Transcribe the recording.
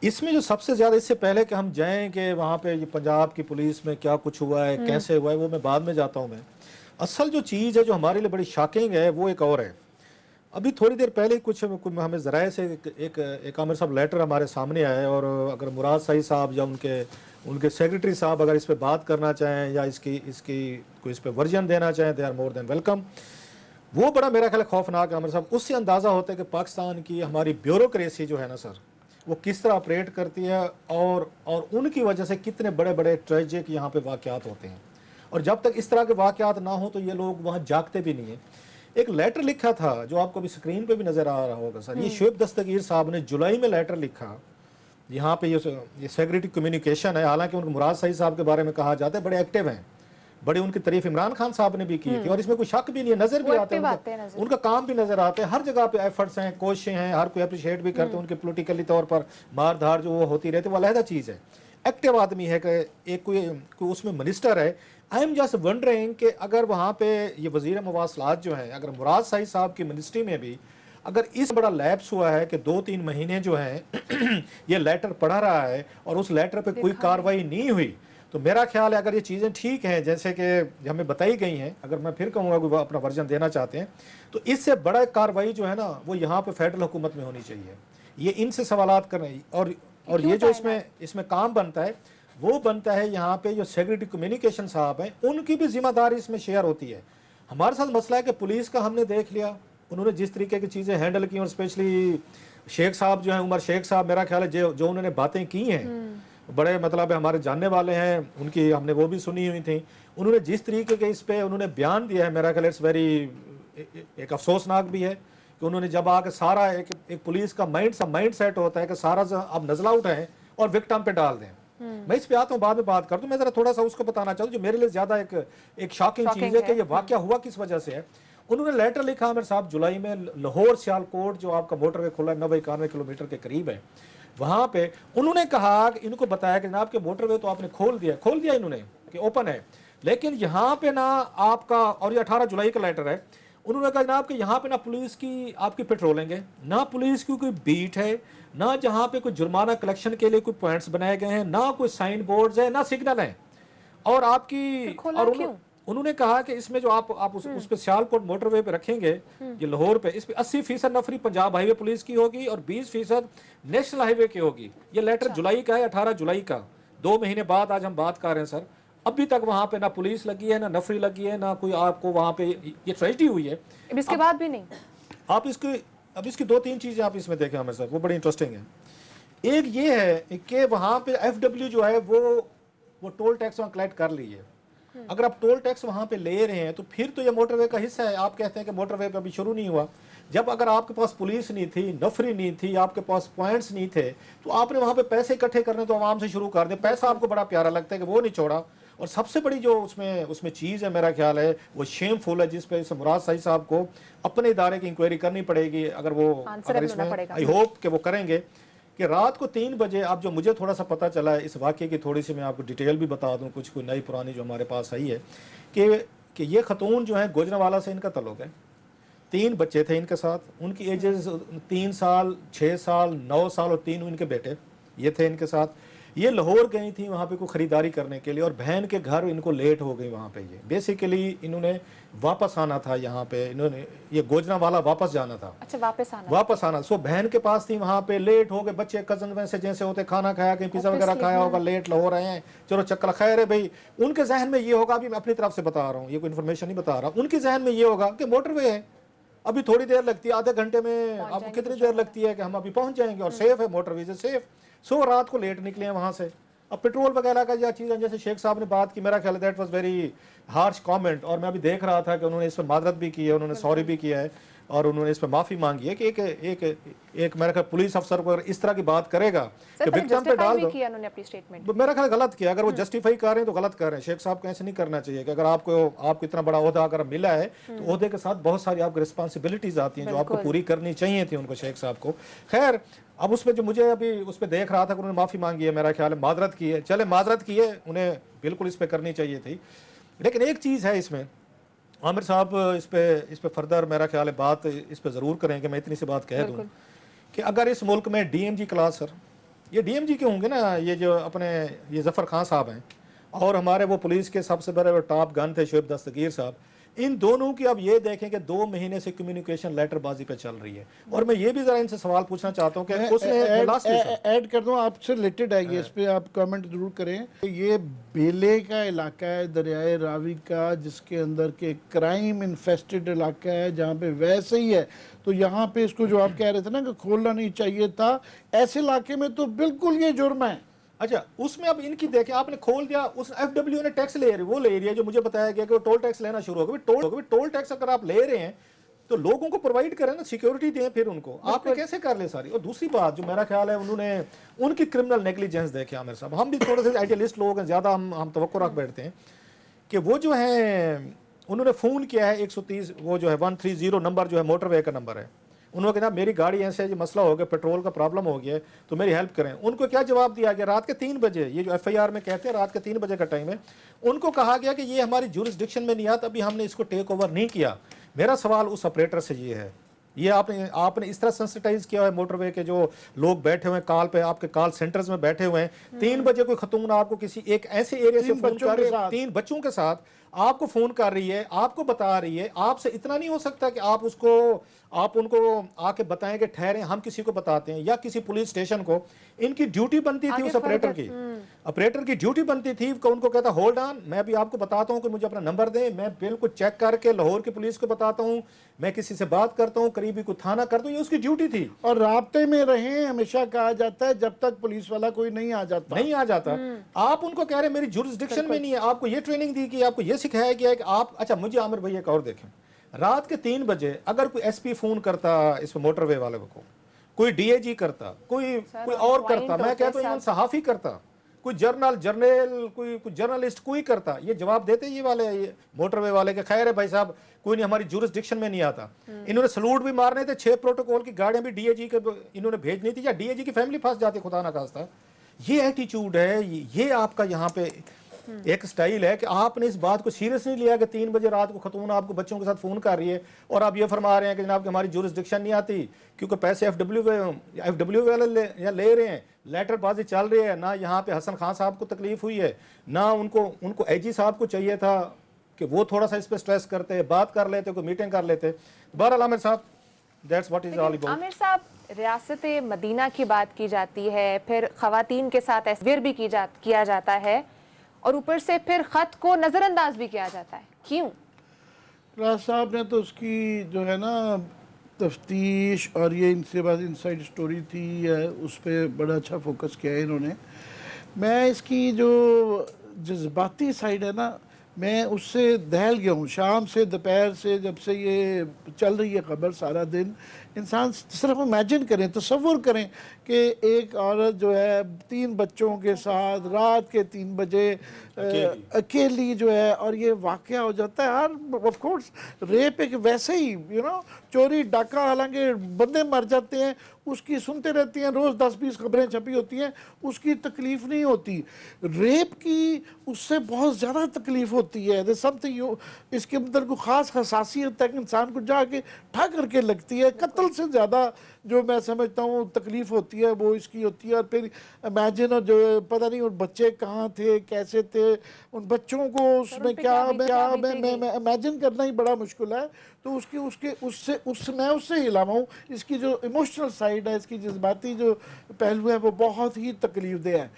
इसमें जो सबसे ज़्यादा, इससे पहले कि हम जाएं कि वहाँ पे ये पंजाब की पुलिस में क्या कुछ हुआ है, कैसे हुआ है, वो मैं बाद में जाता हूँ। मैं असल जो चीज़ है जो हमारे लिए बड़ी शॉकिंग है वो एक और है। अभी थोड़ी देर पहले कुछ हमें ज़राए से एक आमिर साहब लेटर हमारे सामने आया है, और अगर मुराद सईद साहब या उनके सेक्रेटरी साहब अगर इस पर बात करना चाहें या इसकी इसकी कोई इस पर वर्जन देना चाहें, they are more than welcome. वो बड़ा मेरा ख्याल खौफनाक है आमिर साहब। उससे अंदाज़ा होता है कि पाकिस्तान की हमारी ब्यूरोक्रेसी जो है ना सर, वो किस तरह ऑपरेट करती है, और उनकी वजह से कितने बड़े बड़े ट्रेजिक यहाँ पे वाक़यात होते हैं। और जब तक इस तरह के वाक़यात ना हो तो ये लोग वहाँ जागते भी नहीं है। एक लेटर लिखा था जो आपको अभी स्क्रीन पे भी नज़र आ रहा होगा सर, ये शुएब दस्तगीर साहब ने जुलाई में लेटर लिखा। यहाँ पे ये सेक्रेटरी कम्युनिकेशन है, हालांकि उनको मुराद सईद साहब के बारे में कहा जाता है बड़े एक्टिव हैं, बड़ी उनकी तारीफ इमरान खान साहब ने भी की थी, और इसमें कोई शक भी नहीं है, नजर भी आता है, उनका काम भी नजर आता है, हर जगह पे एफर्ट्स हैं, कोशिशें हैं, हर कोई अप्रिशिएट भी करते हैं। उनके पोलिटिकली तौर पर मार धाड़ जो वो होती रहती है वो अलहदा चीज़ है। एक्टिव आदमी है कि एक कोई उसमें मिनिस्टर है। आई एम जस्ट वंडरिंग कि अगर वहाँ पे ये वज़ीर मवासलात जो है, अगर मुराद सईद साहब की मिनिस्ट्री में भी अगर इस बड़ा लैप्स हुआ है कि 2-3 महीने जो हैं ये लेटर पढ़ा रहा है और उस लेटर पे कोई कार्रवाई नहीं हुई, तो मेरा ख्याल है अगर ये चीज़ें ठीक हैं जैसे कि हमें बताई गई हैं, अगर मैं फिर कहूँगा कि वो अपना वर्जन देना चाहते हैं, तो इससे बड़ा कार्रवाई जो है ना वो यहाँ पे फेडरल हुकूमत में होनी चाहिए। ये इनसे सवालात करने और ये जो इसमें काम बनता है वो बनता है यहाँ पे जो सेक्रेटरी कम्युनिकेशन साहब हैं उनकी भी जिम्मेदारी इसमें शेयर होती है। हमारे साथ मसला है कि पुलिस का हमने देख लिया, उन्होंने जिस तरीके की चीज़ें हैंडल की, और स्पेशली शेख साहब जो हैं, उमर शेख साहब, मेरा ख्याल है जो उन्होंने बातें की हैं बड़े मतलब हमारे जानने वाले हैं, उनकी हमने वो भी सुनी हुई थी। उन्होंने जिस तरीके के इस पे उन्होंने बयान दिया है, मेरा ख्याल इट्स वेरी एक अफसोसनाक भी है कि उन्होंने जब आके सारा एक पुलिस का माइंड सेट होता है कि सारा अब नजला उठाएं और विक्टिम पे डाल दें। मैं इस पे आता हूँ, बाद में बात करता हूँ। मैं जरा थोड़ा सा उसको बताना चाहूँ जो मेरे लिए ज्यादा एक शॉकिंग चीज है कि ये वाकया हुआ किस वजह से है। उन्होंने लेटर लिखा आमिर साहब जुलाई में, लाहौर सियालकोट जो आपका मोटरवे खुला 90-91 किलोमीटर के करीब है, वहां पे उन्होंने कहा कि इनको बताया कि जनाब के मोटरवे तो आपने खोल दिया इन्होंने कि ओपन है, लेकिन यहाँ पे ना आपका, और ये 18 जुलाई का लेटर है, उन्होंने कहा जनाब कि यहाँ पे ना पुलिस की आपकी पेट्रोलिंग है, ना पुलिस की कोई बीट है, ना जहाँ पे कोई जुर्माना कलेक्शन के लिए कोई पॉइंट्स बनाए गए हैं, ना कोई साइन बोर्ड्स है, ना सिग्नल है, और आपकी और उन्होंने कहा कि इसमें जो आप उस पे सियालकोट मोटरवे पे रखेंगे, ये लाहौर पे, इस पे 80% नफरी पंजाब हाईवे पुलिस की होगी और 20% नेशनल हाईवे की होगी। ये लेटर जुलाई का है, 18 जुलाई का, 2 महीने बाद आज हम बात कर रहे हैं सर। अभी तक वहां पे ना पुलिस लगी है, ना नफरी लगी है, ना कोई आपको वहां पे ये ट्रेजेडी हुई है, इसके बाद भी नहीं। आप इसकी 2-3 चीजें आप इसमें देखें हमें सर, वो बड़ी इंटरेस्टिंग है। एक ये है कि वहां पे FW जो है वो टोल टैक्स वहां कलेक्ट कर ली है। अगर आप टोल टैक्स वहां पे ले रहे हैं तो फिर तो ये मोटरवे का हिस्सा है। आप कहते हैं कि मोटरवे पे अभी शुरू नहीं हुआ। जब अगर आपके पास पुलिस नहीं थी, नफरी नहीं थी, आपके पास पॉइंट्स नहीं थे, तो आपने वहां पे पैसे इकट्ठे करने तो आवाम से शुरू कर दिए। पैसा आपको बड़ा प्यारा लगता है कि वो नहीं छोड़ा। और सबसे बड़ी जो उसमें चीज़ है मेरा ख्याल है वो शेमफुल है, जिस पे मुराद सईद साहब को अपने इदारे की इंक्वायरी करनी पड़ेगी। अगर इसमें आई होप कि वो करेंगे कि रात को 3 बजे, अब जो मुझे थोड़ा सा पता चला है इस वाक़े की, थोड़ी सी मैं आपको डिटेल भी बता दूं, कुछ कोई नई पुरानी जो हमारे पास आई है कि ये खतून जो है गुजरांवाला से इनका तल्लुक है। 3 बच्चे थे इनके साथ, उनकी एजेस 3 साल, 6 साल, 9 साल और 3 इनके बेटे ये थे इनके साथ। ये लाहौर गई थी वहाँ पे कोई ख़रीदारी करने के लिए, और बहन के घर इनको लेट हो गई वहाँ पे। ये बेसिकली इन्होंने वापस आना था यहाँ पे, इन्होंने ये गुजरांवाला वापस जाना था। अच्छा, वापस आना। सो बहन के पास थी, वहाँ पे लेट हो गए बच्चे, कजन वैसे जैसे होते, खाना खाया, कहीं पिज़्ज़ा वगैरह खाया होगा, लेट लाहौर आए हैं, चलो चक्कर खैर है भाई। उनके जहन में ये होगा, अभी मैं अपनी तरफ से बता रहा हूँ, ये कोई इन्फॉर्मेशन नहीं बता रहा, उनके जहन में ये होगा कि मोटरवे है, अभी थोड़ी देर लगती है, आधे घंटे में, आपको कितनी देर लगती है कि हम अभी पहुंच जाएंगे, और सेफ है, मोटरवे से सेफ। सो रात को लेट निकले हैं वहां से। अब पेट्रोल वगैरह का या चीज़ जैसे शेख साहब ने बात की, मेरा ख्याल that was very harsh comment, और मैं अभी देख रहा था कि उन्होंने इस पर मादरत भी की है, उन्होंने सॉरी भी किया है, और उन्होंने इस पर माफ़ी मांगी है कि एक मेरा ख्याल पुलिस अफसर को अगर इस तरह की बात करेगा कि विक्टिम पे डाल दो, तो मेरा ख्याल गलत किया। अगर वो जस्टिफाई कर रहे हैं तो गलत कर रहे हैं। शेख साहब को ऐसे नहीं करना चाहिए कि अगर आपको इतना बड़ा ओहदा अगर मिला है तो ओहदे के साथ बहुत सारी आपको रिस्पॉन्सिबिलिटीज आती हैं जो आपको पूरी करनी चाहिए थी उनको, शेख साहब को। खैर, अब उसमें जो मुझे अभी उस पर देख रहा था कि उन्होंने माफ़ी मांगी है, मेरा ख्याल है मादरत की है, चले मादरत की है, उन्हें बिल्कुल इस पर करनी चाहिए थी। लेकिन एक चीज़ है इसमें, आमिर साहब इस पे फर्दर मेरा ख्याल है बात इस पे ज़रूर करेंगे। मैं इतनी सी बात कह दूँ कि अगर इस मुल्क में DMG क्लास सर ये डीएमजी के होंगे ना, ये जो अपने ये जफर खान साहब हैं, और हमारे वो पुलिस के सबसे बड़े वो टॉप गन थे शोएब दस्तगीर साहब। इन दोनों की अब ये देखें कि 2 महीने से कम्युनिकेशन लेटर बाजी पे चल रही है। और मैं ये भी जरा इनसे सवाल पूछना चाहता हूँ कि उसने लास्ट ऐड कर दूं, आपसे रिलेटेड है ये, इस पे आप कमेंट जरूर करें। ये बेले का इलाका है दरियाए रावी का, जिसके अंदर के क्राइम इन्फेस्टेड इलाका है, जहाँ पे वैसे ही है। तो यहाँ पे इसको जो आप कह रहे थे ना कि खोलना नहीं चाहिए था, ऐसे इलाके में तो बिल्कुल ये जुर्म है। अच्छा, उसमें अब इनकी देखें, आपने खोल दिया, उस एफडब्ल्यू ने टैक्स ले रही, वो ले रही है जो मुझे बताया गया कि वो टोल टैक्स लेना शुरू हो गया। टोल टैक्स अगर आप ले रहे हैं तो लोगों को प्रोवाइड करें ना, सिक्योरिटी दें फिर उनको। आपने कैसे कर ले सारी। और दूसरी बात जो मेरा ख्याल है, उन्होंने उनकी क्रिमिनल नेग्लिजेंस देखे आमिर साहब। हम भी थोड़े से आइडियलिस्ट लोग हैं, ज़्यादा हम तवक्को रख बैठते हैं कि वो जो है उन्होंने फ़ोन किया है 130, वो जो है 130 नंबर जो है मोटरवे का नंबर है। उन्होंने कहा मेरी गाड़ी ऐसे ये मसला हो गया, पेट्रोल का प्रॉब्लम हो गया है, तो मेरी हेल्प करें। उनको क्या जवाब दिया गया, रात के 3 बजे, ये जो एफआईआर में कहते हैं रात के 3 बजे का टाइम है, उनको कहा गया कि ये हमारी जुरिस्डिक्शन में नहीं आता, अभी हमने इसको टेक ओवर नहीं किया। मेरा सवाल उस ऑपरेटर से ये है, ये आपने इस तरह सेंसिटाइज किया है मोटरवे के जो लोग बैठे हुए हैं कॉल पे, आपके कॉल सेंटर्स में बैठे हुए हैं, 3 बजे कोई खतून आपको किसी एक ऐसे एरिया से फोन कर रही है, 3 बच्चों के साथ आपको फोन कर रही है, आपको बता रही है। आपसे इतना नहीं हो सकता कि आप उनको आके बताएं कि ठहरे, हम किसी को बताते हैं, या किसी पुलिस स्टेशन को। इनकी ड्यूटी बनती थी उस ऑपरेटर की ड्यूटी बनती थी कि उनको कहता होल्ड ऑन, मैं भी आपको बताता हूं कि मुझे अपना नंबर दें, मैं बिल्कुल चेक करके लाहौर की पुलिस को बताता हूं, मैं किसी से बात करता हूं, करीबी को थाना करता हूं, ये उसकी ड्यूटी थी। और राब्ते में रहें, हमेशा कहा जाता है जब तक पुलिस वाला कोई नहीं आ जाता। आप उनको कह रहे हैं मेरी जुरिस्डिक्शन में नहीं है, आपको ये ट्रेनिंग दी कि आपको ये सिखाया गया है कि आप। अच्छा, मुझे आमिर भाई एक और देखें, रात के 3 बजे अगर कोई एसपी फोन करता इस मोटरवे वाले को, कोई डीएजी करता, कोई और करता, मैं कहता हूं सहाफी करता, कोई जर्नल कोई जर्नलिस्ट कोई करता, ये जवाब देते ये वाले, ये मोटरवे वाले के खैर है भाई साहब, कोई नहीं, हमारी जुरिस्डिक्शन में नहीं आता। इन्होंने सलूट भी मारने थे, 6 प्रोटोकॉल की गाड़ियां भी डीएजी के इन्होंने भेजनी थी, या डीएजी की फैमिली फंस जाती खुदा ना खास्ता। ये एटीट्यूड है, ये आपका यहाँ पे एक स्टाइल है कि आपने इस बात को सीरियस नहीं लिया कि 3 बजे रात को खतून आपको बच्चों के साथ फोन कर रही है, और आप ये फरमा रहे हैं कि जनाब कि हमारी जुरिस्डिक्शन नहीं आती क्योंकि पैसे एफडब्ल्यू वाले ले रहे हैं, लेटर बाजी चल रही है ना। यहाँ पे हसन खान साहब को तकलीफ हुई है ना, उनको एजी साहब को चाहिए था कि वो थोड़ा सा इस पर स्ट्रेस करते, बात कर लेते, कोई मीटिंग कर लेते। बहरहाल आमिर साहब, that's what is all about. Aamir साहब, रियासत मदीना की बात की जाती है, फिर खवातीन के साथ ऐसे भी किया जाता है, और ऊपर से फिर खत को नजरअंदाज भी किया जाता है, क्यों? राज साहब ने तो उसकी जो है ना तफ्तीश, और ये इनसे बाद इनसाइड स्टोरी थी, उस पर बड़ा अच्छा फोकस किया है इन्होंने। मैं इसकी जो जज्बाती साइड है ना, मैं उससे दहल गया हूँ। शाम से दोपहर से जब से ये चल रही है खबर, सारा दिन इंसान सिर्फ इमेजिन करें, तसव्वुर करें कि एक औरत जो है 3 बच्चों के साथ रात के 3 बजे अकेली जो है, और ये वाक़या हो जाता है। हर ऑफ कोर्स रेप एक वैसे ही चोरी डाका, हालांकि बंदे मर जाते हैं, उसकी सुनते रहती हैं, रोज़ 10-20 खबरें छपी होती हैं, उसकी तकलीफ़ नहीं होती। रेप की उससे बहुत ज़्यादा तकलीफ़ होती है। समथिंग इसके अंदर को ख़ास हसासियत है कि इंसान को जाके ठा करके लगती है। कत्ल से ज़्यादा जो मैं समझता हूँ तकलीफ़ होती है वो इसकी होती है। और फिर इमेजिन, जो पता नहीं उन बच्चे कहाँ थे, कैसे थे, उन बच्चों को उसमें क्या मैं इमेजिन करना ही बड़ा मुश्किल है। तो मैं उससे ही अलावा हूँ, इसकी जो इमोशनल साइड है, इसकी जज्बाती जो पहलू है, वो बहुत ही तकलीफ दे है।